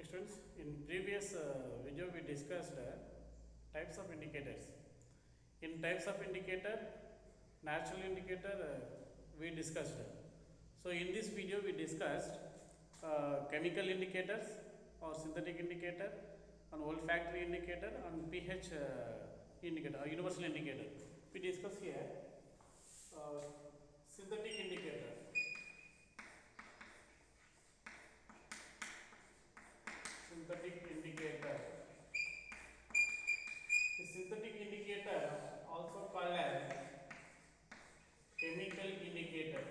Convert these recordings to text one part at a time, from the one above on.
Okay, students, in previous video we discussed types of indicators. In types of indicator, natural indicator we discussed. So in this video we discussed chemical indicators or synthetic indicator, an olfactory indicator, and pH indicator or universal indicator. We discuss here uh, synthetic indicator. Synthetic indicator. The synthetic indicator, also called as chemical indicator.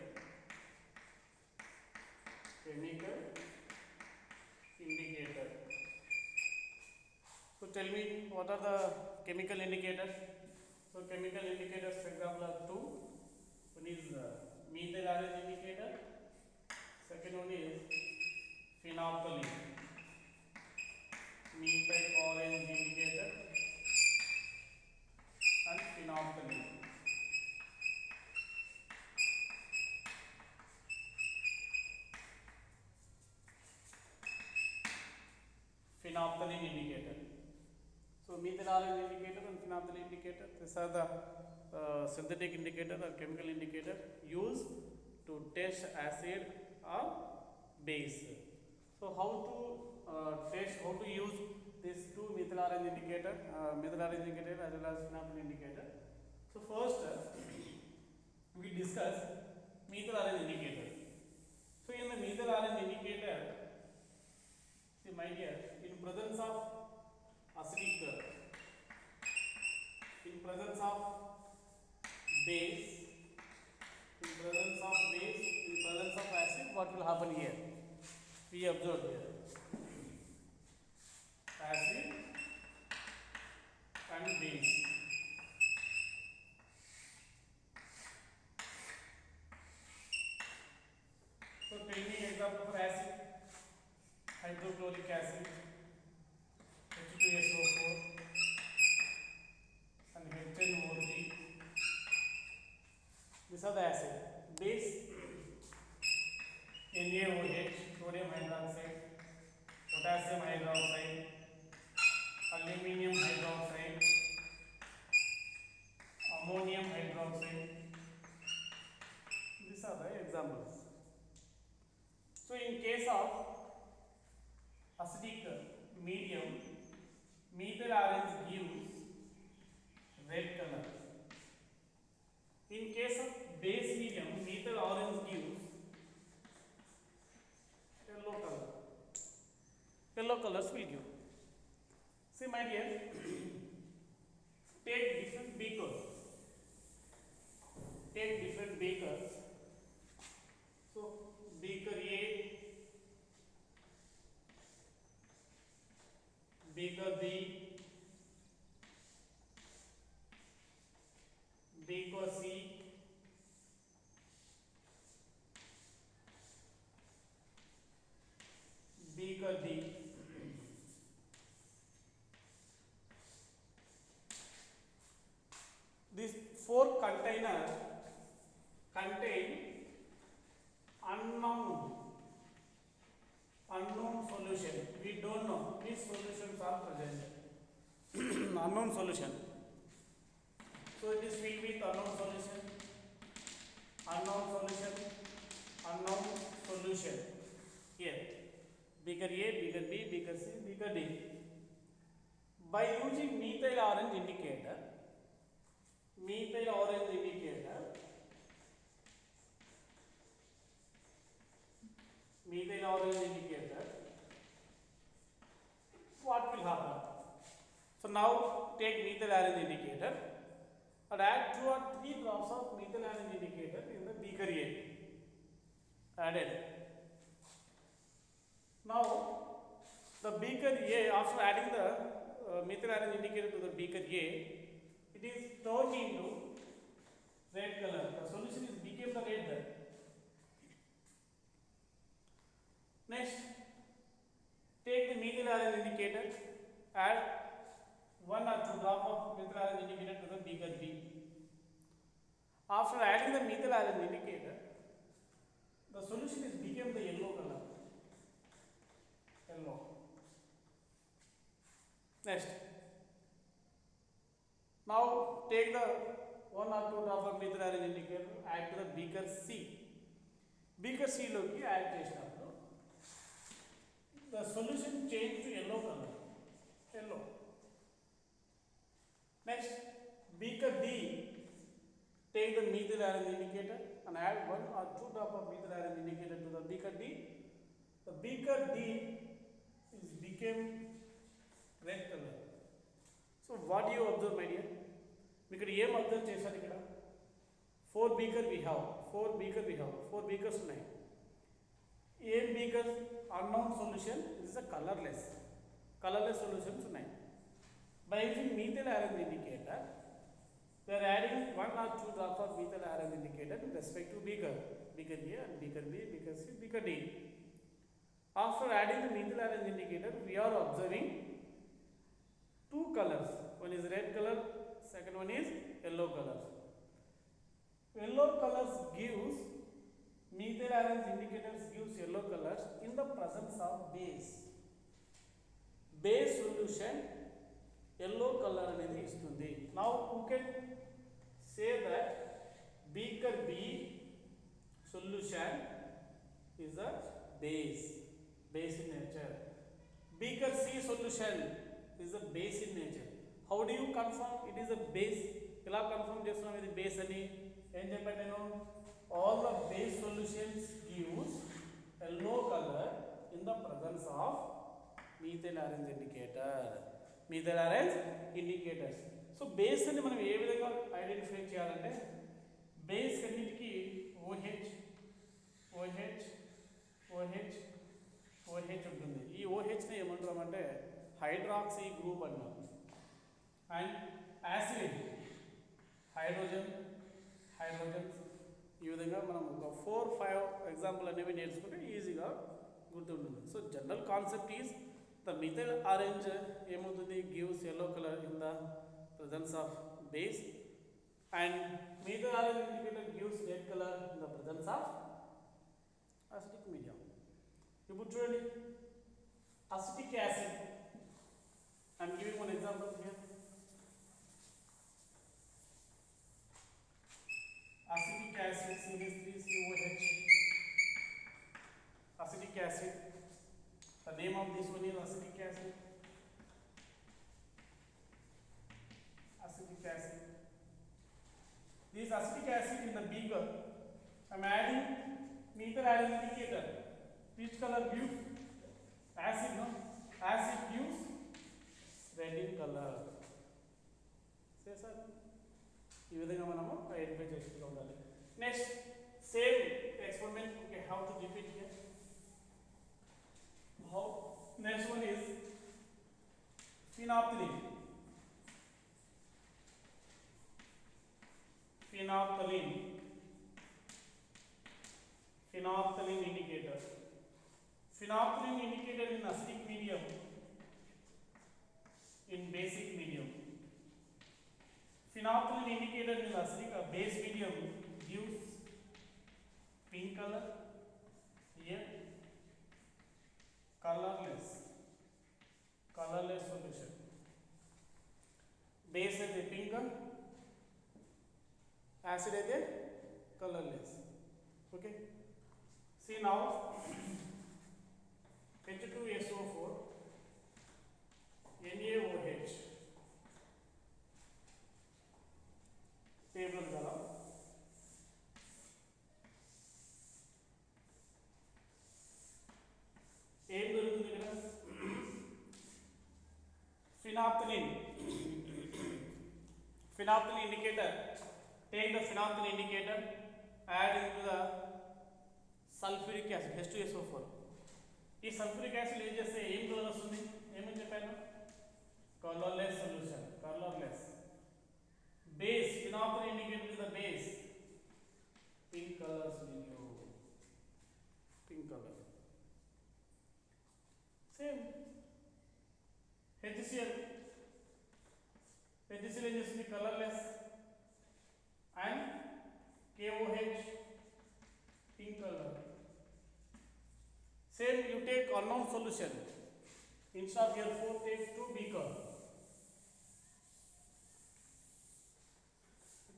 Chemical indicator. So tell me, what are the chemical indicators? So chemical indicators, for example, are two. One is methyl orange indicator. Second one is phenolphthalein. Methyl orange indicator and phenolphthalein. Phenolphthalein indicator. So methyl orange indicator and phenolphthalein indicator, these are the synthetic indicator or chemical indicator used to test acid or base. So how to test, how to use these two methyl orange indicator, as well as phenolphthalein indicator. So first we discuss methyl orange indicator. So in the methyl orange indicator, see my dear, in presence of acidic, in presence of base, in presence of base, in presence of acid, what will happen here? We observe here. Acid and base. So tell me example for acid. Hydrochloric acid, H2SO4 and HNO3. These are the acid. Base, NaOH, sodium hydroxide, potassium hydroxide, aluminium hydroxide, ammonium hydroxide. These are the examples. So in case of acidic medium, methyl orange gives red color. In case of base medium, methyl orange gives yellow color. Yellow colors will give. See my dear, take different beakers. Take different beakers. So beaker A, beaker B, beaker C, beaker D. These four containers contain unknown solution. We don't know which solutions are present. Unknown solution. So it is filled with unknown solution, unknown solution, unknown solution. Here, beaker A, beaker B, beaker C, beaker D. By using methyl orange indicator, what will happen? So now take methyl orange indicator and add 2 or 3 drops of methyl orange indicator in the beaker A. Added. Now the beaker A, after adding the methyl orange indicator to the beaker A, it is turned into red color. The solution is became the red. Next, take the methyl orange indicator, add 1 or 2 drop of methyl orange indicator to the beaker B. After adding the methyl orange indicator, the solution is became the yellow color. Yellow. Next, now take the 1 or 2 drop of methyl arranger indicator, add to the beaker C. Beaker C లోకి add చేసినప్పుడు the solution change to yellow color. Yellow. Next, beaker D, take the methyl arranger indicator and add 1 or 2 drop of methyl arranger indicator to the beaker D. The beaker D is became red color. So what do you observe, my dear? ఇక్కడ ఏం observe చేశారు? ఇక్కడ 4 beaker we have, 4 beakers ఉన్నాయి. ఏం beakers? Unknown solution, this is a colorless solutions ఉన్నాయి. By using methyl arranger indicator, we are adding 1 or 2 drops of methyl arranger indicator with respect to beaker A and beaker B, beaker C, beaker D. After adding the methyl arranger indicator, we are observing 2 colors. One is red color, second one is yellow color. Yellow colors gives, methyl arranger indicators gives yellow colors in the presence of base. Base solution yellow color అనేది ఇస్తుంది. Now you can say that beaker B solution is a base in nature. Beaker C solution is a base in nature. How do you confirm it is a base? ఎలా confirm చేస్తున్నాం ఇది base అని? ఏం చెప్పాను నేను? All the base solutions gives yellow color in the presence of methyl arranger indicators. So base అని మనం ఏ విధంగా ఐడెంటిఫై చేయాలంటే, బేస్ అన్నిటికీ OH ఉంటుంది. ఈ OHని ఏమంటామంటే హైడ్రాక్సీ గ్రూప్ అన్నాం. అండ్ యాసిడ్ హైడ్రోజన్స్ ఈ విధంగా మనం ఒక 4-5 ఎగ్జాంపుల్ అనేవి నేర్చుకుంటే ఈజీగా గుర్తుంటుంది. So general concept is the methyl arranger ఏమవుతుంది, gives yellow color in the presence of base, and methyl arranger indicator gives red color in the presence of acidic medium. ఇప్పుడు చూడండి, acetic acid. I am giving one example here. Acetic acid CH3COH. Acetic acid. The name of this one is acetic acid. This acetic acid in the beaker, I am adding methyl arranger indicator. Which color gives? Acid, no? Acid gives red in color. Say sir. ఈ విధంగా మనము identify చేసుకుంటూ ఉండాలి. Next same experiment okay how to repeat here. How? Next one is phenolphthalein. Phenolphthalein indicator. Phenolphthalein indicator in acidic medium, in basic medium. Phenolphthalein indicator in acidic or base medium gives pink color. Here colorless solution. Base అయితే pink, acid అయితే colorless. Okay, see now H2SO4 NaOH table కదా. ఏం దొరుకుతుంది ఇక్కడ? phenolphthalein indicator. Take the phenolphthalein indicator, add into the sulfuric acid H2SO4. ఈ sulphuric acid ఏం చేస్తే ఏం కలర్ వస్తుంది? ఏమని చెప్పాను? Colourless solution. Colourless. Base phenolphthalein indicator is the base. Pink colors will you. Pink color. Same. HCl ఏం చేస్తుంది? Colourless. And KOH pink color. Same, you take unknown solution. Instead of here 4, take 2 beaker.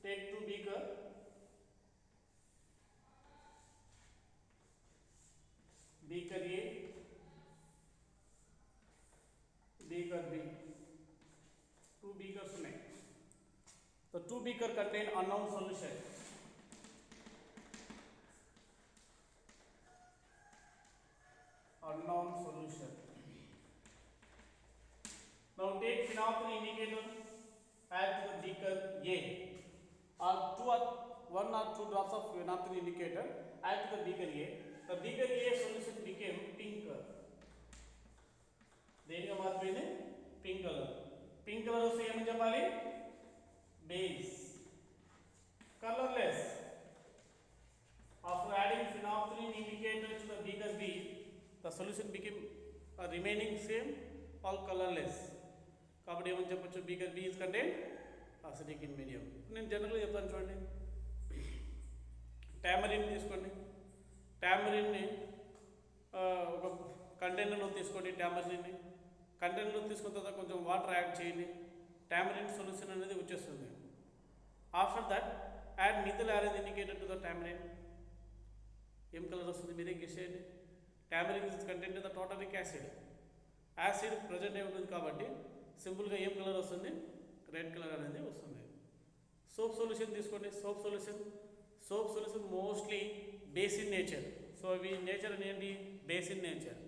take two beaker, beaker A, beaker B. Two beakers ఉన్నాయి. The two beaker contain unknown solution. Unknown solution. Now take phenolphthalein indicator, add to the beaker A, or one or two drops of phenolphthalein indicator, add to the beaker A. The beaker A solution became pink color. దేనిగా మారిపోయింది? Pink colour. Pink colour వస్తే ఏమని చెప్పాలి? Base. Colourless. After adding phenolphthalein indicator to the beaker B, the solution became remaining same, all colorless. కాబట్టి ఏమని చెప్పొచ్చు? beaker B is contained acidic in medium. నేను జనరల్గా చెప్తాను చూడండి. టామరిన్ తీసుకోండి. టామరిన్ని ఒక కంటైనర్లో తీసుకోండి. టామరిన్ని కంటైనర్లో తీసుకున్న తర్వాత కొంచెం వాటర్ యాడ్ చేయండి. టామరిన్ సొల్యూషన్ అనేది వచ్చేస్తుంది. After that add methyl orange indicator to the tamarind. ఏం కలర్ వస్తుంది? మీరే గెస్ చేయండి. Tamarind is content the tartaric acid. Acid present అయి ఉంటుంది కాబట్టి సింపుల్గా ఏం కలర్ వస్తుంది? రెడ్ కలర్ అనేది వస్తుంది. సోప్ సొల్యూషన్ తీసుకోండి. Soap solution mostly base in nature. So అవి నేచర్ అనేది బేస్ ఇన్ నేచర్.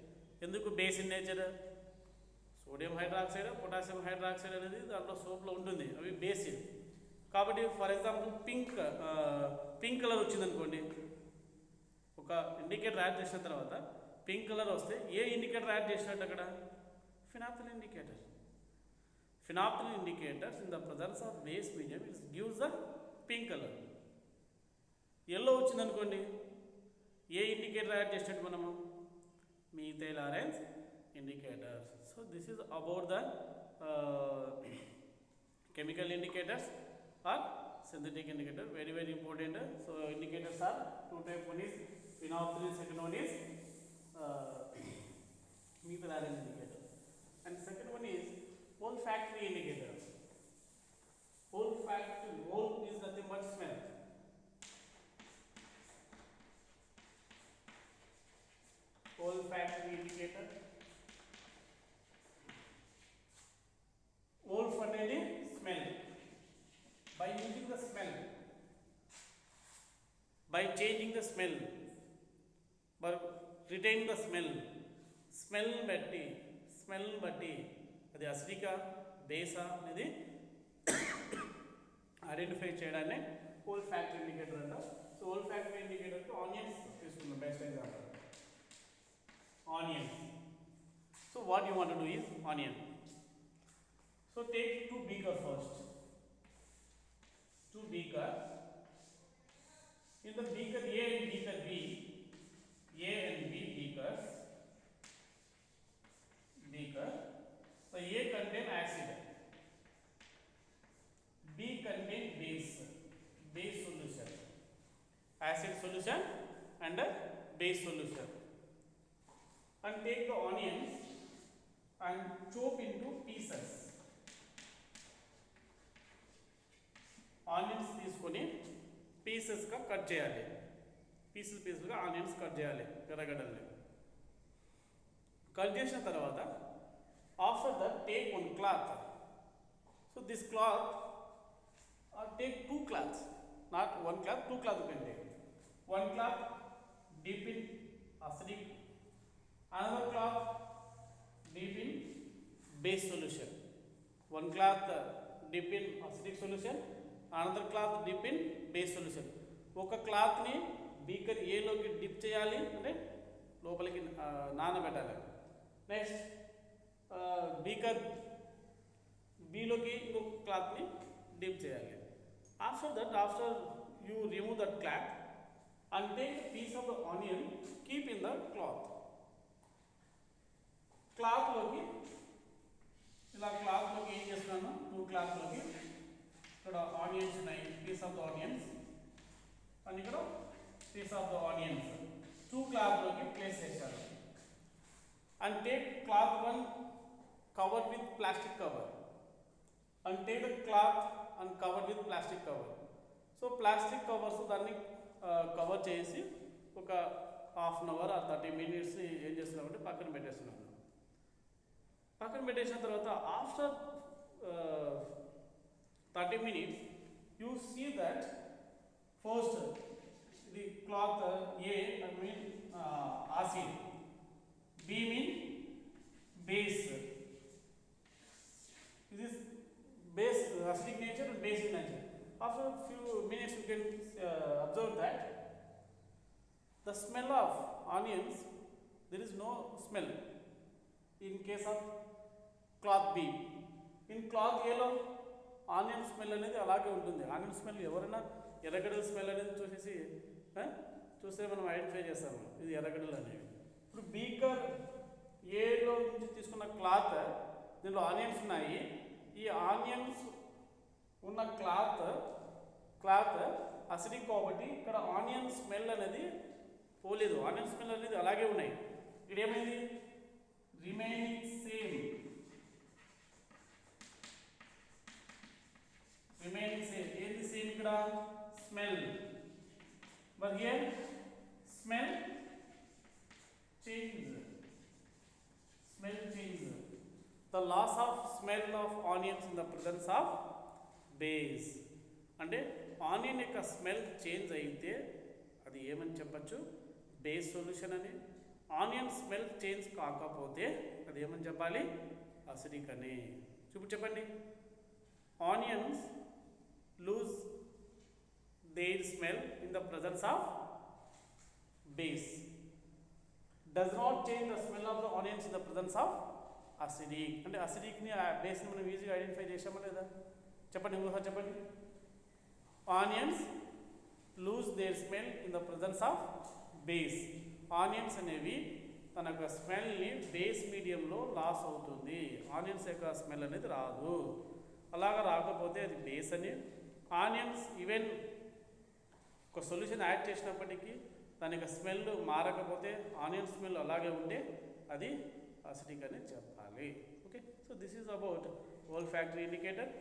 ఎందుకు base in nature? Sodium hydroxide, potassium hydroxide అనేది దాంట్లో సోప్లో ఉంటుంది. అవి బేస్. కాబట్టి ఫర్ ఎగ్జాంపుల్ పింక్ కలర్ వచ్చిందనుకోండి, ఒక ఇండికేటర్ యాడ్ చేసిన తర్వాత పింక్ కలర్ వస్తే ఏ ఇండికేటర్ యాడ్ చేసినట్టు అక్కడ? phenolphthalein indicator. Phenolphthalein indicators in the presence of base medium it gives the pink color. Yellow వచ్చిందనుకోండి, ఏ ఇండికేటర్ యాడ్ చేసినట్టు మనము? Methyl orange indicator. So this is about the chemical indicators or synthetic indicator. Very important. So indicators are two types. One is phenolphthalein, second one is methyl arrays indicator, and second one is olfactory indicator. Olfactory, ol is nothing but smell. Olfactory indicator. Olf అనేది smell. By using the smell, by changing the smell, by retaining the smell, smell బట్టి అది అసిడికా బేసా అనేది identify చేయడాన్ని olfactory indicator అంటారు. So olfactory indicator కి onions తీసుకుందాం best example. Onions. So what you want to do is onion. So take two beaker first. Two beaker. In the beaker A and beaker B, A and B beakers. So A contain acid, B contain base solution, acid solution and base solution. And take the onions and chop into pieces. Onions తీసుకొని pieces గా cut చేయాలి. Pieces గా onions cut చేయాలి ఎర్రగడ్డల్ని. Cut చేసిన తర్వాత after that take one cloth. So this cloth, take two cloths, not one cloth, two cloth you can take. One cloth dip in acidic, another cloth dip in base solution. One cloth dip in acidic solution, another cloth dip in base solution. ఒక క్లాత్ని beaker ఏలోకి dip చేయాలి, అంటే లోపలికి నానబెట్టాలి. Next beaker బీలోకి ఇంకొక క్లాత్ని dip చేయాలి. After you remove that cloth and take piece of the onion, keep in the క్లాత్లోకి ఇలా క్లాత్లోకి ఏం చేస్తున్నాను, టూ క్లాత్లోకి ఇక్కడ ఆనియన్స్ ఉన్నాయి, piece of the onions and ఇక్కడ piece of the onions to క్లాత్లోకి ప్లేస్ చేశారు. And take cloth one covered with plastic cover, and take the cloth and covered with plastic cover. So plastic covers దాన్ని cover చేసి ఒక half an hour ఆ 30 minutes ఏం చేస్తున్నామంటే పక్కన పెట్టేస్తున్నాను. పక్కన పెట్టేసిన తర్వాత after 30 minutes you see that first the cloth A I mean acid, B mean base. This is base acidic nature and basic nature. After a few minutes you can observe that the smell of onions, there is no smell in case of cloth B. In cloth A లో onion smell అనేది అలాగే ఉంటుంది. Onion smell ఎవరైనా ఎర్రగడ్డల smell అనేది చూస్తే మనం identify చేస్తాము ఇది ఎర్రగడ్డలు అనేవి. ఇప్పుడు బీకర్ ఏలో నుంచి తీసుకున్న క్లాత్, దీనిలో ఆనియన్స్ ఉన్నాయి. ఈ ఆనియన్స్ ఉన్న క్లాత్ అసిడిక్ కాబట్టి ఇక్కడ ఆనియన్ స్మెల్ అనేది పోలేదు, ఆనియన్ స్మెల్ అనేది అలాగే ఉన్నాయి. ఇక్కడ ఏమైంది, రిమైనింగ్ సేమ్ ఏంటి సేమ్ ఇక్కడ smell, but here smell change. The loss of smell of onions in the presence of base. అంటే ఆనియన్ యొక్క స్మెల్ చేంజ్ అయితే అది ఏమని చెప్పచ్చు, బేస్ సొల్యూషన్ అని. ఆనియన్ స్మెల్ చేంజ్ కాకపోతే అది ఏమని చెప్పాలి, అసిడిక్ అని. చెప్పండి. Onions lose their smell in the presence of base, does not change the smell of the onions in the presence of acidic. అంటే acidic ని base ని మనం ఈజీగా ఐడెంటిఫై చేశామా లేదా చెప్పండి, ఇంకొకసారి చెప్పండి. Onions lose their smell in the presence of base. Onions అనేవి తన యొక్క స్మెల్ని బేస్ మీడియంలో లాస్ అవుతుంది, ఆనియన్స్ యొక్క స్మెల్ అనేది రాదు. అలాగా రాకపోతే అది బేస్ అని. ఆనియన్స్ ఈవెన్ ఒక సొల్యూషన్ యాడ్ చేసినప్పటికీ దాని యొక్క స్మెల్ మారకపోతే, ఆనియన్ స్మెల్ అలాగే ఉంటే అది అసిడిక్ అని చెప్పాలి. Okay, so this is about olfactory indicator.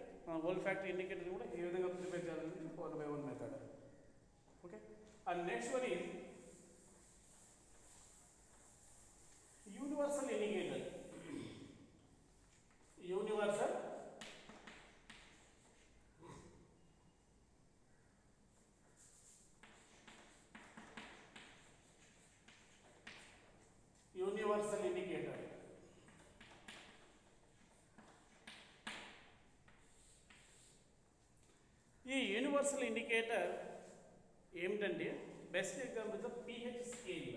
Olfactory indicator కూడా ఏ విధంగా ప్రిపేర్ చేయాలని 1/1 method. Okay, and next one is universal indicator. Universal indicator. ఈ యూనివర్సల్ ఇండికేటర్ ఏమిటంటే best example is the pH scale.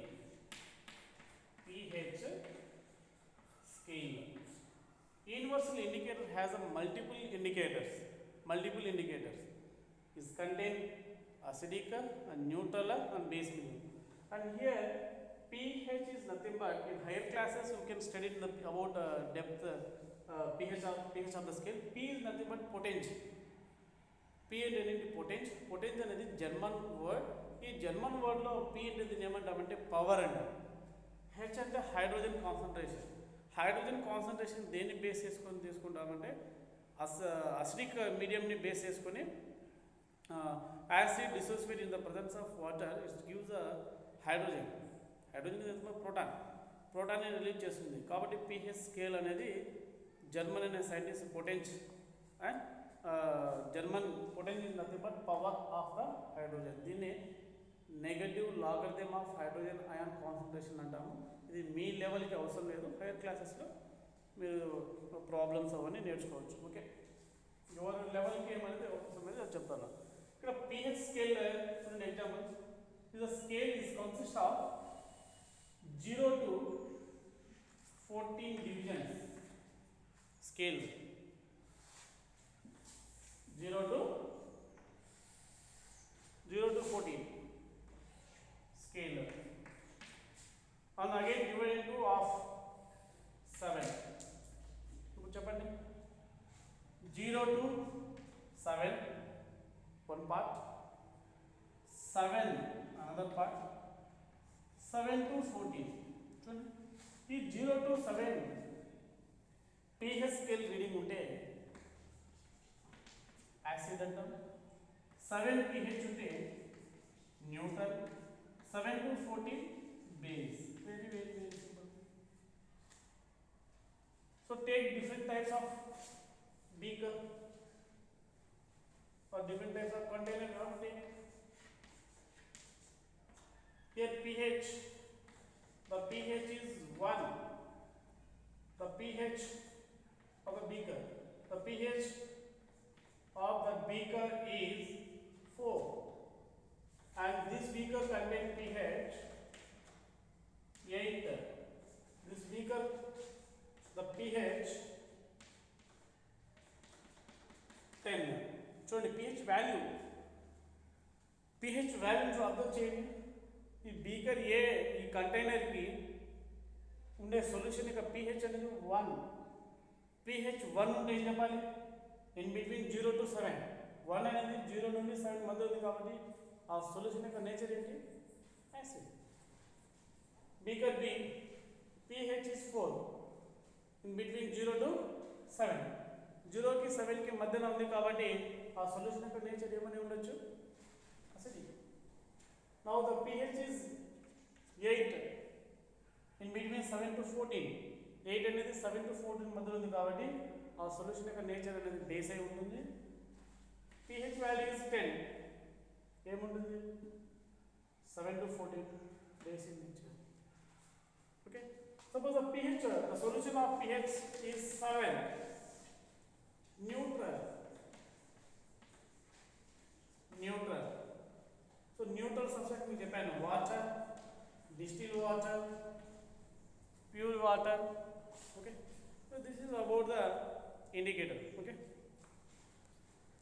pH scale. Universal indicator has a multiple indicators. Is contain acidic and neutral and base medium. And here pH is nothing but, in higher classes you can study about depth pH of the scale. P is nothing but potential. P అనేది potential అనేది German word. ఈ German word లో P అనేది ఏమంటామంటే power అంటారు. H అంటే hydrogen concentration దేన్ని base చేసుకొని తీసుకుంటామంటే అసిడిక్ మీడియంని బేస్ చేసుకొని acid dissociate in the presence of water it gives a hydrogen ప్రోటాన్ని రిలీజ్ చేస్తుంది. కాబట్టి pH స్కేల్ అనేది జర్మన్ అనే scientist German potential is nothing but power of the hydrogen. దీన్ని negative logarithm of hydrogen ion concentration అంటాము. ఇది మీ లెవెల్కి అవసరం లేదు, హైయర్ క్లాసెస్లో మీరు ప్రాబ్లమ్స్ అవన్నీ నేర్చుకోవచ్చు. ఓకే, ఎవరి లెవెల్కి ఏమనేది అవసరం అనేది అది చెప్తాను. ఇక్కడ pH స్కేల్ చూడండి example. The scale is consist of 0 to 14 divisions. Scale 0 to 14 scale, and again divided into of 7. ఇప్పుడు చెప్పండి, 0 to 7 one part, 7 another part, 7 to 14. చూడండి, ఈ 0 to 7 pH స్కేల్ రీడింగ్ ఉంటే యాసిడ్ అంటాం, 7 pH ఉంటే neutral, 7 to 14 base. Very simple. So take different types of beaker or different types of container. You have to take here pH. The pH is 1. The pH of the beaker. The pH of the beaker is 4. And this beaker contains pH 8. This beaker, the pH 10. చూడండి pH value, pH values observe చేయండి. ఈ beaker ఏ ఈ కంటైనర్కి ఉండే solution యొక్క pH అనేది 1. pH 1 ఉంటే ఏం చెప్పాలి? In between 0 to 7. 1 అనేది 0 నుండి 7 మధ్య ఉంది కాబట్టి ఆ సొల్యూషన్ యొక్క నేచర్ ఏంటి? Acid. Beaker B pH is 4 in between 0 to 7. 0 కి 7 కి మధ్యన ఉంది కాబట్టి ఆ సొల్యూషన్ యొక్క నేచర్ ఏమని ఉండొచ్చు? Acidic. Now the pH is 8 in between 7 to 14. 8 అనేది 7 to 14 మధ్యలో ఉంది కాబట్టి ఆ సొల్యూషన్ యొక్క నేచర్ అనేది బేస్ అయి ఉంటుంది. pH value is 10. ఏముంటుంది? 7 to 14 base in nature. Okay, suppose the pH, the solution of pH is 7. Neutral. So neutral substance means Japan water, distilled water, pure water. Okay, so this is about the indicator. Okay.